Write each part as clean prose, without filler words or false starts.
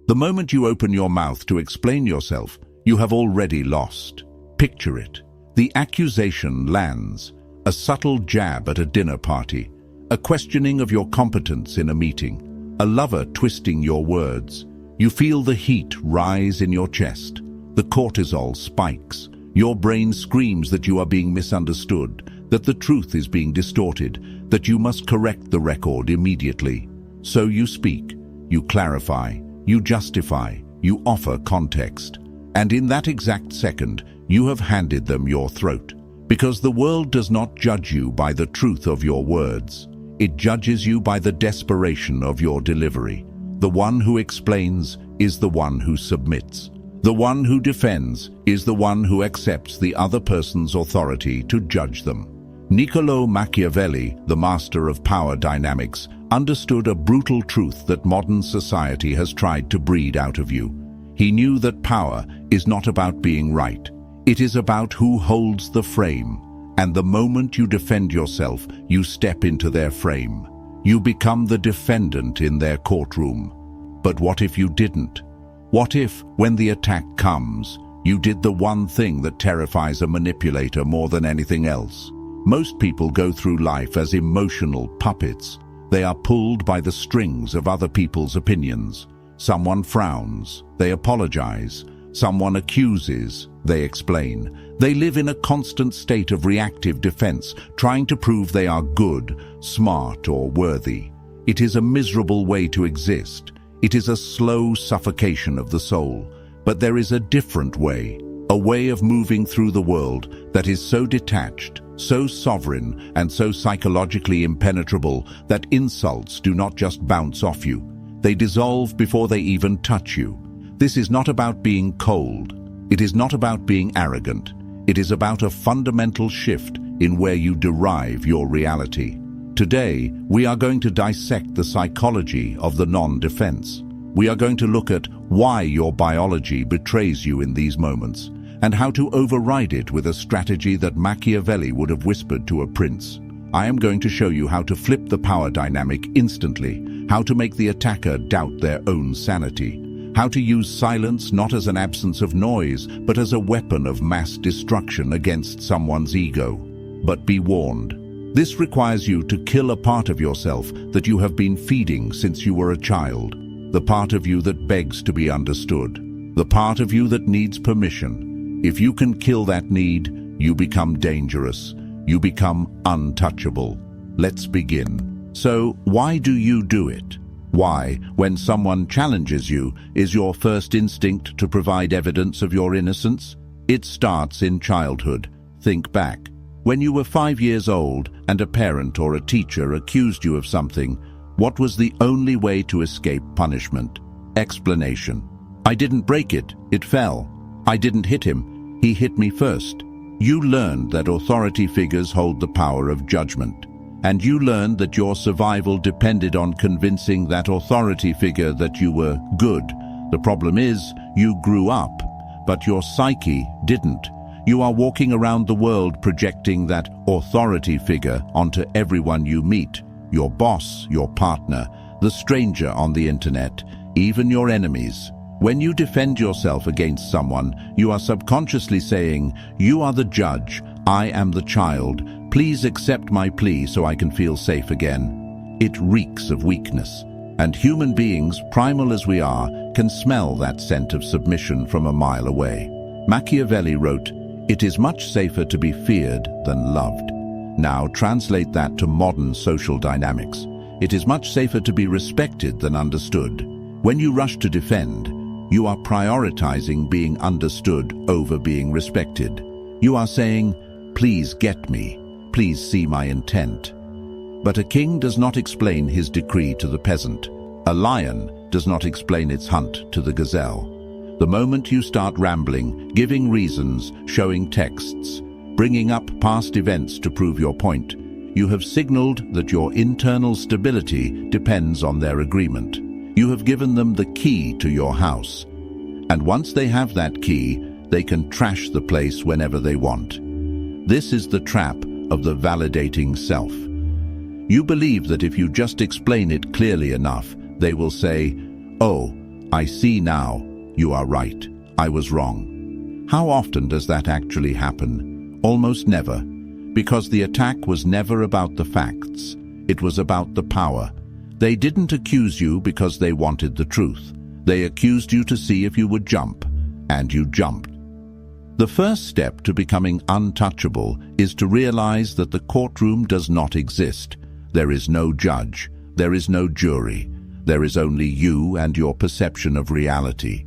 The moment you open your mouth to explain yourself, you have already lost. Picture it. The accusation lands, a subtle jab at a dinner party, a questioning of your competence in a meeting, a lover twisting your words. You feel the heat rise in your chest. The cortisol spikes. Your brain screams that you are being misunderstood, that the truth is being distorted, that you must correct the record immediately. So you speak, you clarify, you justify, you offer context. And in that exact second, you have handed them your throat. Because the world does not judge you by the truth of your words. It judges you by the desperation of your delivery. The one who explains is the one who submits. The one who defends is the one who accepts the other person's authority to judge them. Niccolo Machiavelli, the master of power dynamics, understood a brutal truth that modern society has tried to breed out of you. He knew that power is not about being right. It is about who holds the frame. And the moment you defend yourself, you step into their frame. You become the defendant in their courtroom. But what if you didn't? What if, when the attack comes, you did the one thing that terrifies a manipulator more than anything else? Most people go through life as emotional puppets. They are pulled by the strings of other people's opinions. Someone frowns, they apologize. Someone accuses, they explain. They live in a constant state of reactive defense, trying to prove they are good, smart, or worthy. It is a miserable way to exist. It is a slow suffocation of the soul. But there is a different way, a way of moving through the world that is so detached, so sovereign, and so psychologically impenetrable that insults do not just bounce off you. They dissolve before they even touch you. This is not about being cold. It is not about being arrogant. It is about a fundamental shift in where you derive your reality. Today, we are going to dissect the psychology of the non-defense. We are going to look at why your biology betrays you in these moments, and how to override it with a strategy that Machiavelli would have whispered to a prince. I am going to show you how to flip the power dynamic instantly, how to make the attacker doubt their own sanity, how to use silence not as an absence of noise, but as a weapon of mass destruction against someone's ego. But be warned, this requires you to kill a part of yourself that you have been feeding since you were a child, the part of you that begs to be understood, the part of you that needs permission. If you can kill that need, you become dangerous. You become untouchable. Let's begin. So, why do you do it? Why, when someone challenges you, is your first instinct to provide evidence of your innocence? It starts in childhood. Think back. When you were 5 years old and a parent or a teacher accused you of something, what was the only way to escape punishment? Explanation. I didn't break it, it fell. I didn't hit him, he hit me first. You learned that authority figures hold the power of judgment. And you learned that your survival depended on convincing that authority figure that you were good. The problem is, you grew up, but your psyche didn't. You are walking around the world projecting that authority figure onto everyone you meet. Your boss, your partner, the stranger on the internet, even your enemies. When you defend yourself against someone, you are subconsciously saying, "You are the judge, I am the child. Please accept my plea so I can feel safe again." It reeks of weakness. And human beings, primal as we are, can smell that scent of submission from a mile away. Machiavelli wrote, "It is much safer to be feared than loved." Now translate that to modern social dynamics. It is much safer to be respected than understood. When you rush to defend, you are prioritizing being understood over being respected. You are saying, "Please get me. Please see my intent." But a king does not explain his decree to the peasant. A lion does not explain its hunt to the gazelle. The moment you start rambling, giving reasons, showing texts, bringing up past events to prove your point, you have signaled that your internal stability depends on their agreement. You have given them the key to your house. And once they have that key, they can trash the place whenever they want. This is the trap of the validating self. You believe that if you just explain it clearly enough, they will say, "Oh, I see now. You are right. I was wrong. How often does that actually happen? Almost never. Because the attack was never about the facts. It was about the power. They didn't accuse you because they wanted the truth. They accused you to see if you would jump. And you jumped. The first step to becoming untouchable is to realize that the courtroom does not exist. There is no judge. There is no jury. There is only you and your perception of reality.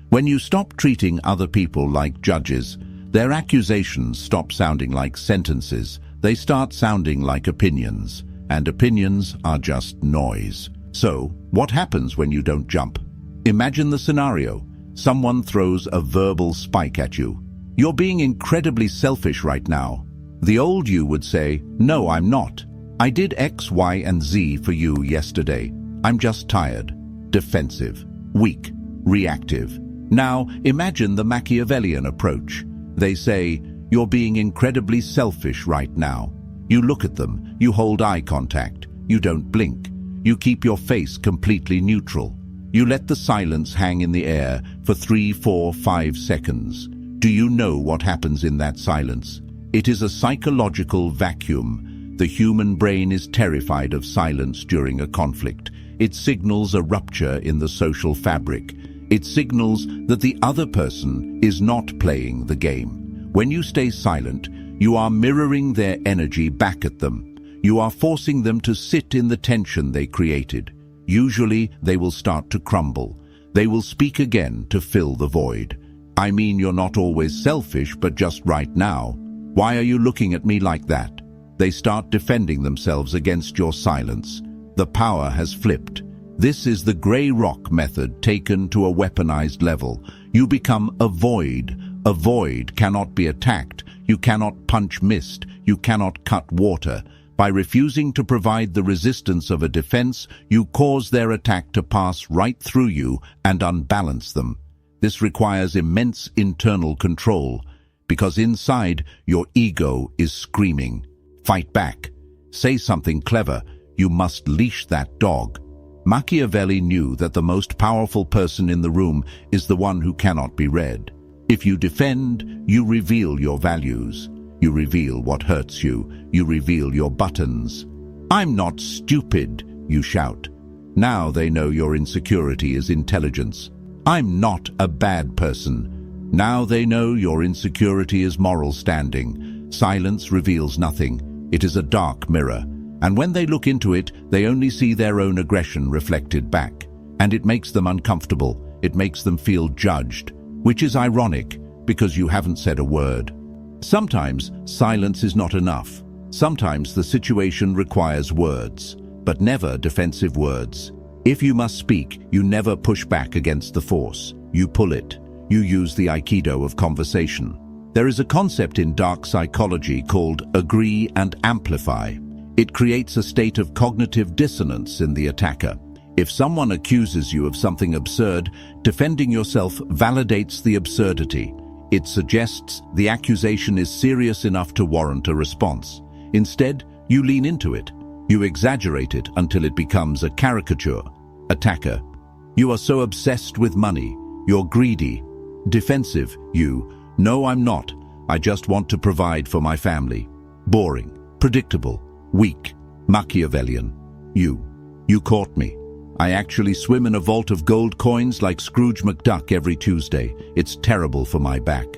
When you stop treating other people like judges, their accusations stop sounding like sentences. They start sounding like opinions, and opinions are just noise. So, what happens when you don't jump? Imagine the scenario. Someone throws a verbal spike at you. You're being incredibly selfish right now. The old you would say, "No, I'm not. I did X, Y, and Z for you yesterday. I'm just tired." Defensive, weak, reactive. Now, imagine the Machiavellian approach. They say, "You're being incredibly selfish right now." You look at them, you hold eye contact, you don't blink. You keep your face completely neutral. You let the silence hang in the air for 3, 4, 5 seconds. Do you know what happens in that silence? It is a psychological vacuum. The human brain is terrified of silence during a conflict. It signals a rupture in the social fabric. It signals that the other person is not playing the game. When you stay silent, you are mirroring their energy back at them. You are forcing them to sit in the tension they created. Usually, they will start to crumble. They will speak again to fill the void. I mean, you're not always selfish, but just right now. Why are you looking at me like that? They start defending themselves against your silence. The power has flipped. This is the grey rock method taken to a weaponized level. You become a void. A void cannot be attacked. You cannot punch mist. You cannot cut water. By refusing to provide the resistance of a defense, you cause their attack to pass right through you and unbalance them. This requires immense internal control, because inside, your ego is screaming. Fight back. Say something clever. You must leash that dog. Machiavelli knew that the most powerful person in the room is the one who cannot be read. If you defend, you reveal your values. You reveal what hurts you. You reveal your buttons. "I'm not stupid," you shout. Now they know your insecurity is intelligence. "I'm not a bad person." Now they know your insecurity is moral standing. Silence reveals nothing. It is a dark mirror. And when they look into it, they only see their own aggression reflected back. And it makes them uncomfortable. It makes them feel judged. Which is ironic, because you haven't said a word. Sometimes silence is not enough. Sometimes the situation requires words, but never defensive words. If you must speak, you never push back against the force. You pull it. You use the aikido of conversation. There is a concept in dark psychology called agree and amplify. It creates a state of cognitive dissonance in the attacker. If someone accuses you of something absurd, defending yourself validates the absurdity. It suggests the accusation is serious enough to warrant a response. Instead, you lean into it. You exaggerate it until it becomes a caricature. Attacker. You are so obsessed with money. You're greedy. Defensive. You. No, I'm not. I just want to provide for my family. Boring. Predictable. Weak. Machiavellian. You. You caught me. I actually swim in a vault of gold coins like Scrooge McDuck every Tuesday. It's terrible for my back.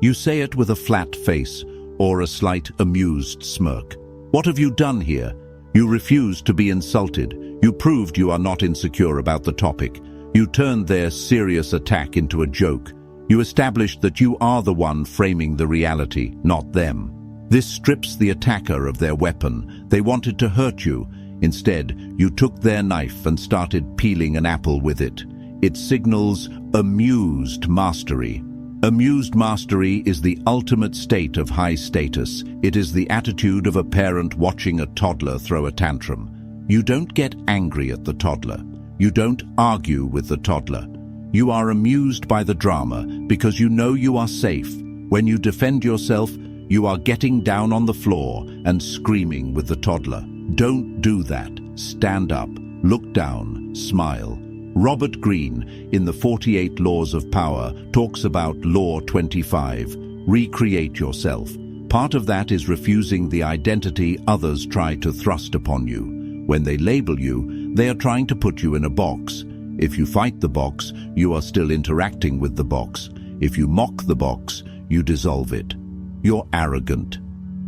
You say it with a flat face or a slight amused smirk. What have you done here? You refused to be insulted. You proved you are not insecure about the topic. You turned their serious attack into a joke. You established that you are the one framing the reality, not them. This strips the attacker of their weapon. They wanted to hurt you. Instead, you took their knife and started peeling an apple with it. It signals amused mastery. Amused mastery is the ultimate state of high status. It is the attitude of a parent watching a toddler throw a tantrum. You don't get angry at the toddler. You don't argue with the toddler. You are amused by the drama because you know you are safe. When you defend yourself, you are getting down on the floor and screaming with the toddler. Don't do that. Stand up, look down, smile. Robert Greene, in the 48 Laws of Power, talks about Law 25, recreate yourself. Part of that is refusing the identity others try to thrust upon you. When they label you, they are trying to put you in a box. If you fight the box, you are still interacting with the box. If you mock the box, you dissolve it. You're arrogant.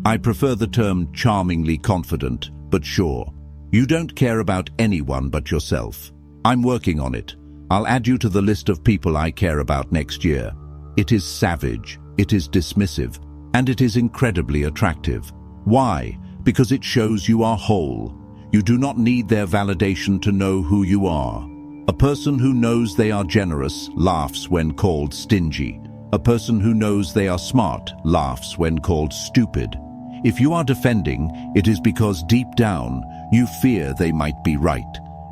I prefer the term charmingly confident, but sure. You don't care about anyone but yourself. I'm working on it. I'll add you to the list of people I care about next year. It is savage, it is dismissive, and it is incredibly attractive. Why? Because it shows you are whole. You do not need their validation to know who you are. A person who knows they are generous laughs when called stingy. A person who knows they are smart laughs when called stupid. If you are defending, it is because deep down you fear they might be right.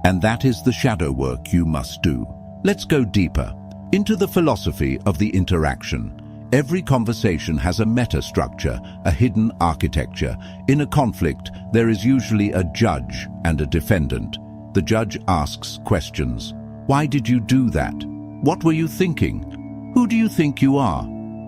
And that is the shadow work you must do. Let's go deeper into the philosophy of the interaction. Every conversation has a meta-structure, a hidden architecture. In a conflict, there is usually a judge and a defendant. The judge asks questions. Why did you do that? What were you thinking? Who do you think you are?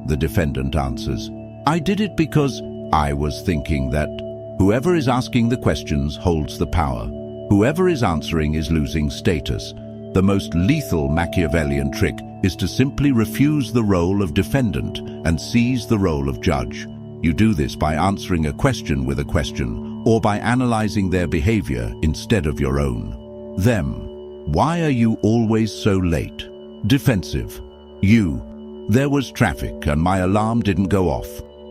The defendant answers, I did it because I was thinking that. Whoever is asking the questions holds the power. Whoever is answering is losing status. The most lethal Machiavellian trick is to simply refuse the role of defendant and seize the role of judge. You do this by answering a question with a question, or by analyzing their behavior instead of your own. Them. Why are you always so late? Defensive. You. There was traffic and my alarm didn't go off.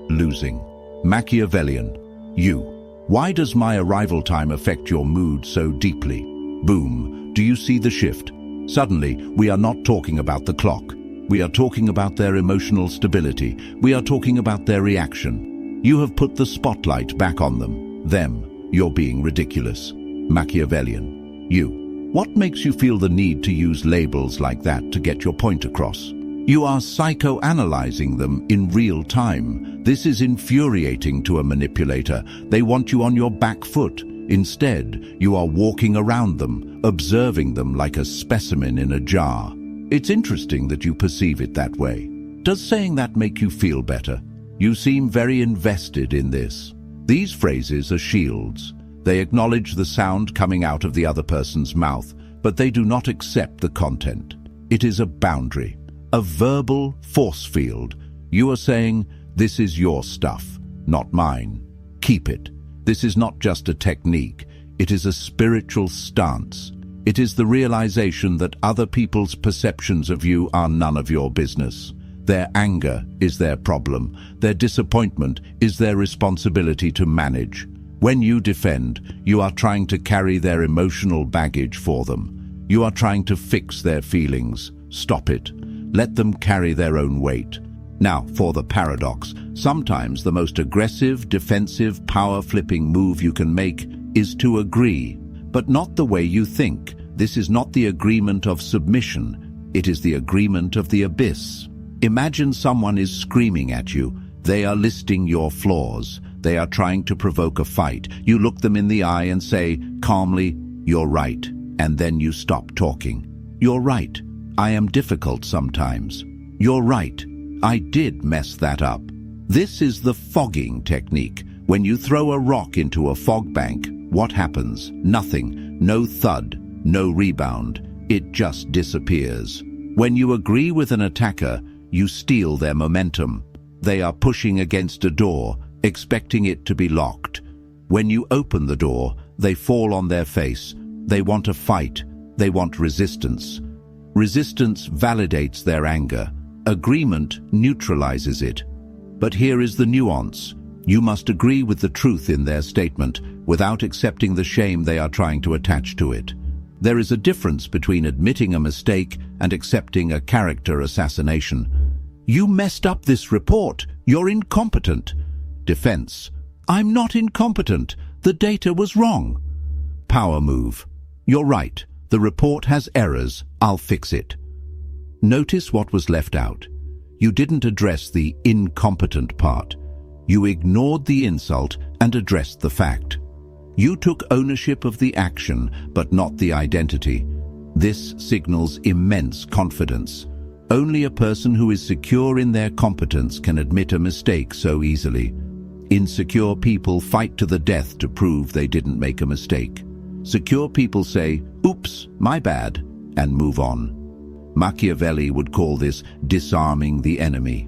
Losing. Machiavellian. You. Why does my arrival time affect your mood so deeply? Boom. Do you see the shift? Suddenly, we are not talking about the clock. We are talking about their emotional stability. We are talking about their reaction. You have put the spotlight back on them. Them. You're being ridiculous. Machiavellian. You. What makes you feel the need to use labels like that to get your point across? You are psychoanalyzing them in real time. This is infuriating to a manipulator. They want you on your back foot. Instead, you are walking around them, observing them like a specimen in a jar. It's interesting that you perceive it that way. Does saying that make you feel better? You seem very invested in this. These phrases are shields. They acknowledge the sound coming out of the other person's mouth, but they do not accept the content. It is a boundary, a verbal force field. You are saying, this is your stuff, not mine. Keep it. This is not just a technique, it is a spiritual stance. It is the realization that other people's perceptions of you are none of your business. Their anger is their problem. Their disappointment is their responsibility to manage. When you defend, you are trying to carry their emotional baggage for them. You are trying to fix their feelings. Stop it. Let them carry their own weight. Now, for the paradox, sometimes the most aggressive, defensive, power-flipping move you can make is to agree, but not the way you think. This is not the agreement of submission. It is the agreement of the abyss. Imagine someone is screaming at you. They are listing your flaws. They are trying to provoke a fight. You look them in the eye and say, calmly, you're right. And then you stop talking. You're right. I am difficult sometimes. You're right. I did mess that up. This is the fogging technique. When you throw a rock into a fog bank, what happens? Nothing. No thud. No rebound. It just disappears. When you agree with an attacker, you steal their momentum. They are pushing against a door, expecting it to be locked. When you open the door, they fall on their face. They want a fight. They want resistance. Resistance validates their anger. Agreement neutralizes it. But here is the nuance. You must agree with the truth in their statement without accepting the shame they are trying to attach to it. There is a difference between admitting a mistake and accepting a character assassination. You messed up this report. You're incompetent. Defense. I'm not incompetent. The data was wrong. Power move. You're right. The report has errors. I'll fix it. Notice what was left out. You didn't address the incompetent part. You ignored the insult and addressed the fact. You took ownership of the action, but not the identity. This signals immense confidence. Only a person who is secure in their competence can admit a mistake so easily. Insecure people fight to the death to prove they didn't make a mistake. Secure people say, "Oops, my bad," and move on. Machiavelli would call this disarming the enemy.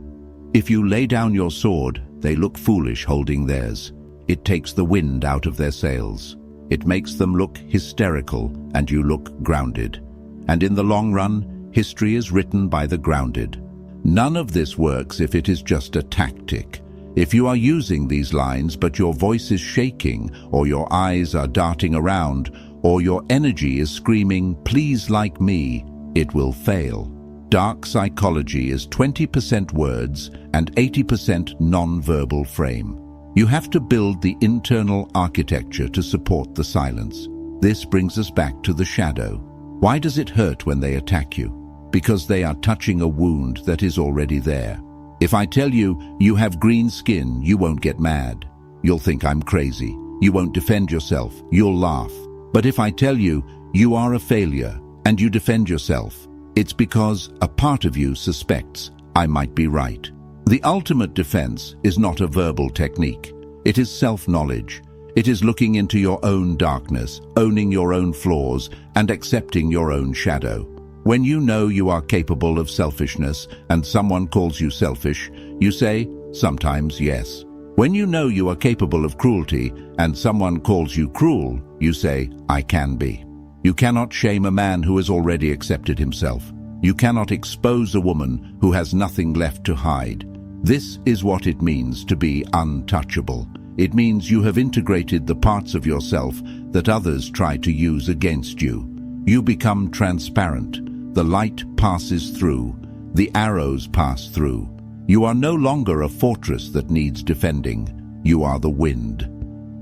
If you lay down your sword, they look foolish holding theirs. It takes the wind out of their sails. It makes them look hysterical, and you look grounded. And in the long run, history is written by the grounded. None of this works if it is just a tactic. If you are using these lines but your voice is shaking, or your eyes are darting around, or your energy is screaming, "Please like me," it will fail. Dark psychology is 20% words and 80% non-verbal frame. You have to build the internal architecture to support the silence. This brings us back to the shadow. Why does it hurt when they attack you? Because they are touching a wound that is already there. If I tell you, you have green skin, you won't get mad. You'll think I'm crazy. You won't defend yourself. You'll laugh. But if I tell you, you are a failure, and you defend yourself, it's because a part of you suspects I might be right. The ultimate defense is not a verbal technique. It is self-knowledge. It is looking into your own darkness, owning your own flaws, and accepting your own shadow. When you know you are capable of selfishness and someone calls you selfish, you say, "Sometimes yes." When you know you are capable of cruelty and someone calls you cruel, you say, "I can be." You cannot shame a man who has already accepted himself. You cannot expose a woman who has nothing left to hide. This is what it means to be untouchable. It means you have integrated the parts of yourself that others try to use against you. You become transparent. The light passes through. The arrows pass through. You are no longer a fortress that needs defending. You are the wind.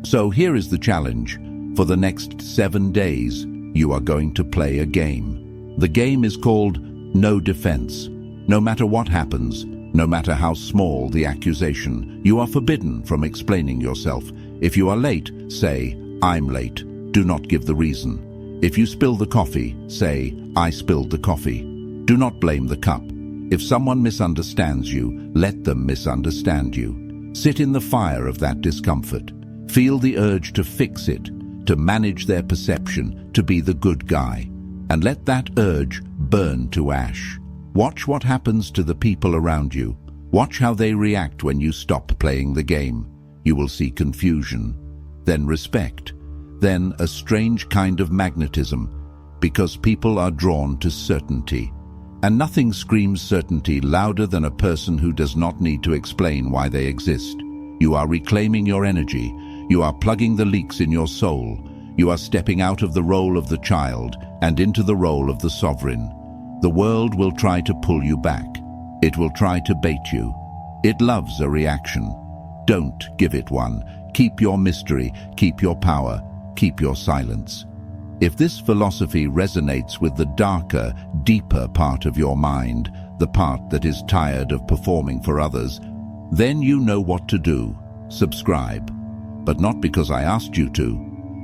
So here is the challenge. For the next 7 days, you are going to play a game. The game is called no defense. No matter what happens, no matter how small the accusation, you are forbidden from explaining yourself. If you are late, say, "I'm late." Do not give the reason. If you spill the coffee, say, "I spilled the coffee." Do not blame the cup. If someone misunderstands you, let them misunderstand you. Sit in the fire of that discomfort. Feel the urge to fix it, to manage their perception, to be the good guy. And let that urge burn to ash. Watch what happens to the people around you. Watch how they react when you stop playing the game. You will see confusion, then respect, then a strange kind of magnetism, because people are drawn to certainty. And nothing screams certainty louder than a person who does not need to explain why they exist. You are reclaiming your energy. You are plugging the leaks in your soul. You are stepping out of the role of the child and into the role of the sovereign. The world will try to pull you back. It will try to bait you. It loves a reaction. Don't give it one. Keep your mystery, keep your power, keep your silence. If this philosophy resonates with the darker, deeper part of your mind, the part that is tired of performing for others, then you know what to do. Subscribe. But not because I asked you to.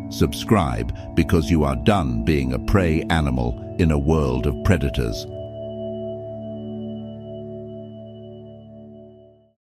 Subscribe because you are done being a prey animal in a world of predators.